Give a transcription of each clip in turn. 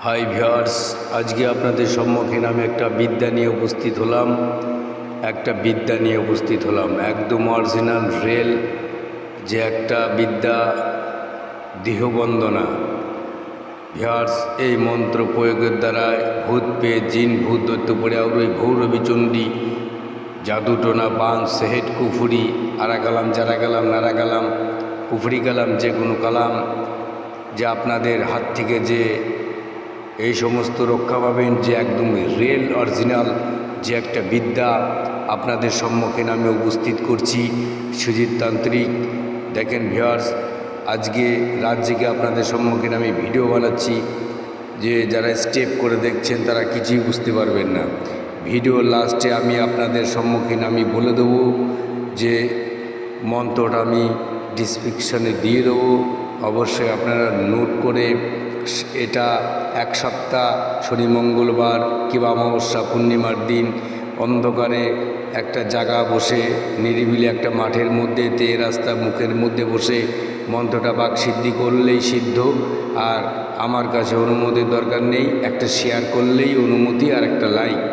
Hi viewers, আজকে আপনাদের সম্মুখীন আমি একটা বিদ্যা নিয়ে উপস্থিত হলাম একদম অরিজিনাল রিয়েল যে একটা বিদ্যা, দেহবন্দনা। ভিউয়ার্স, এই মন্ত্র প্রয়োগের দ্বারায় ভূত পেয়ে জিন ভূত দৈত্য পড়ে আউরই ভৌরবী চণ্ডী জাদুটোনা বান সেহেট কুফুরি আরাগালাম জারাগালাম নারাগালাম কুফুরি কালাম, যে কোনো কালাম যে আপনাদের হাত থেকে যে এই সমস্ত রক্ষা পাবেন, যে একদম রিয়েল অরিজিনাল যে একটা বিদ্যা আপনাদের সম্মুখীন আমি উপস্থিত করছি। সুজিত তান্ত্রিক। দেখেন ভিউয়ার্স, আজকে রাত জেগে আপনাদের সম্মুখীন আমি ভিডিও বানাচ্ছি, যে যারা স্টেপ করে দেখছেন তারা কিছুই বুঝতে পারবেন না। ভিডিও লাস্টে আমি আপনাদের সম্মুখীন আমি বলে দেবো, যে মন্ত্রটা আমি ডিসক্রিপশানে দিয়ে দেবো। অবশ্যই আপনারা নোট করে এটা এক সপ্তাহ শনি মঙ্গলবার কিংবা অমাবস্যা পূর্ণিমার দিন অন্ধকারে একটা জায়গা বসে নিরিবিলি একটা মাঠের মধ্যে রাস্তা মুখের মধ্যে বসে মন্ত্রটা বাক সিদ্ধি করলেই সিদ্ধ। আর আমার কাছে অনুমতির দরকার নেই, একটা শেয়ার করলেই অনুমতি আর একটা লাইক।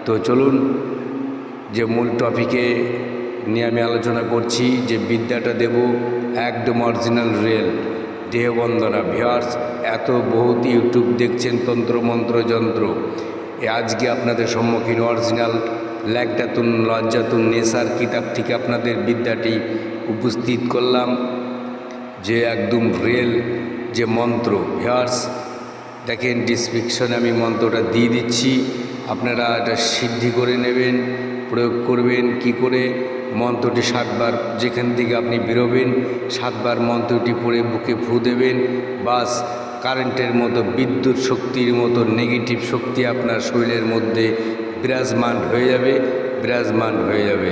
তো চলুন, যে মূল টপিকে নিয়ে আমি আলোচনা করছি, যে বিদ্যাটা দেব একদম অরিজিনাল রিয়েল দেহবন্দনা। ভিউয়ার্স, এত বহুত ইউটিউব দেখছেন তন্ত্রমন্ত্র যন্ত্র, আজকে আপনাদের সম্মুখীন অরিজিনাল ল্যাংটাতুন লজ্জাতুন নেশার কিতাব থেকে আপনাদের বিদ্যাটি উপস্থিত করলাম, যে একদম রিয়েল যে মন্ত্র। ভিউয়ার্স দেখেন, ডিসক্রিপশনে আমি মন্ত্রটা দিয়ে দিচ্ছি, আপনারা এটা সিদ্ধি করে নেবেন, প্রয়োগ করবেন। কি করে? মন্ত্রটি 7 বার যেখান থেকে আপনি বেরোবেন 7 বার মন্ত্রটি পড়ে বুকে ফু দেবেন। বাস কারেন্টের মতো, বিদ্যুৎ শক্তির মতো নেগেটিভ শক্তি আপনার শরীরের মধ্যে বিরাজমান হয়ে যাবে।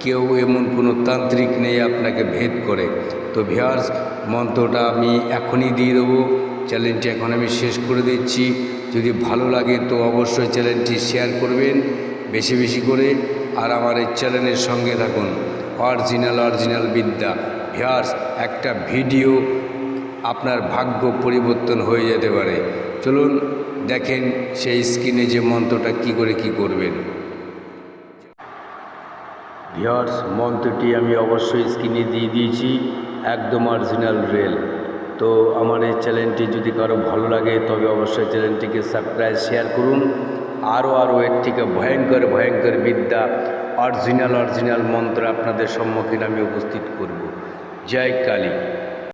কেউ এমন কোনো তান্ত্রিক নেই আপনাকে ভেদ করে। তো ভিউয়ার্স, মন্ত্রটা আমি এখনই দিয়ে দেবো। চ্যানেলটি এখন আমি শেষ করে দিচ্ছি। যদি ভালো লাগে তো অবশ্যই চ্যানেলটি শেয়ার করবেন বেশি বেশি করে, আর আমার এই চ্যানেলের সঙ্গে থাকুন। অরিজিনাল বিদ্যা। ভিউয়ার্স, একটা ভিডিও আপনার ভাগ্য পরিবর্তন হয়ে যেতে পারে। চলুন দেখেন সেই স্ক্রিনে যে মন্ত্রটা কি করবেন। ভিউয়ার্স, মন্ত্রটি আমি অবশ্যই স্ক্রিনে দিয়ে দিয়েছি, একদম অরিজিনাল রিয়েল। তো আমার এই চ্যানেলটি যদি কারো ভালো লাগে তবে অবশ্যই চ্যানেলটিকে সাবস্ক্রাইব শেয়ার করুন। আরও এর থেকে ভয়ঙ্কর বিদ্যা, অরিজিনাল মন্ত্র আপনাদের সম্মুখীন আমি উপস্থিত করব। জয় কালী।